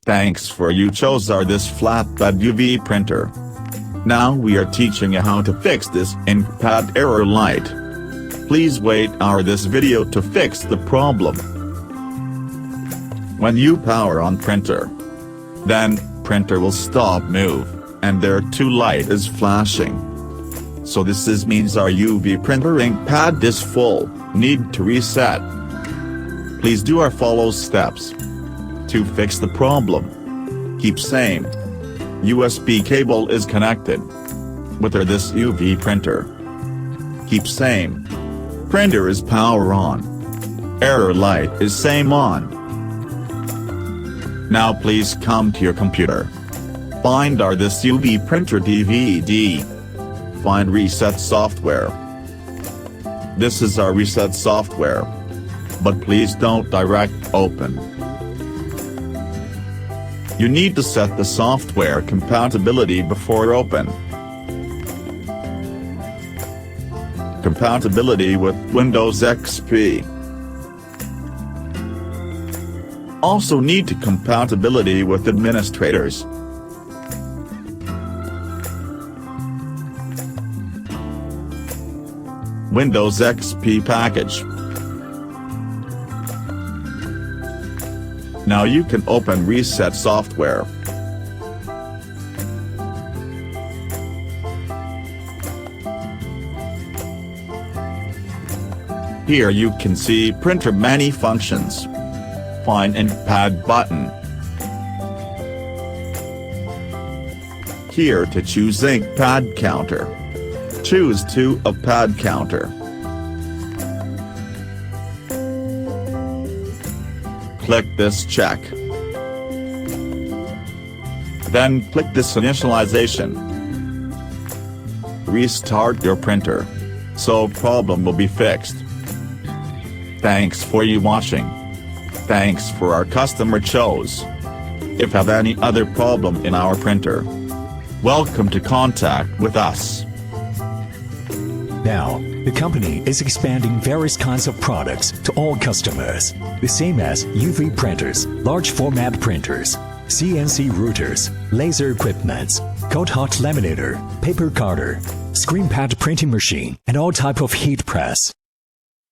Thanks for you chose our this flatbed UV printer. Now we are teaching you how to fix this inkpad error light. Please wait this video to fix the problem. When you power on printer, then printer will stop move, and there two light is flashing. So this means our UV printer ink pad is full, need to reset. Please do our follow steps to fix the problem. Keep same USB cable is connected with this UV printer. Keep same printer is power on, error light is same on. Now please come to your computer. Find this UV printer DVD. Find reset software. This is our reset software. But please don't direct open. You need to set the software compatibility before open. Compatibility with Windows XP. Also need to compatibility with administrators. Windows XP package. Now you can open reset software. Here you can see printer many functions. Find inkpad button. Here to choose inkpad counter. Choose to of pad counter. Click this check. Then click this initialization. Restart your printer, so problem will be fixed. Thanks for you watching. Thanks for our customer chose. If have any other problem in our printer, welcome to contact with us. Now, the company is expanding various kinds of products to all customers, the same as UV printers, large format printers, CNC routers, laser equipments, cold hot laminator, paper cutter, screen pad printing machine, and all type of heat press.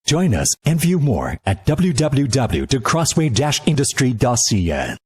Join us and view more at www.crossway-industry.cn.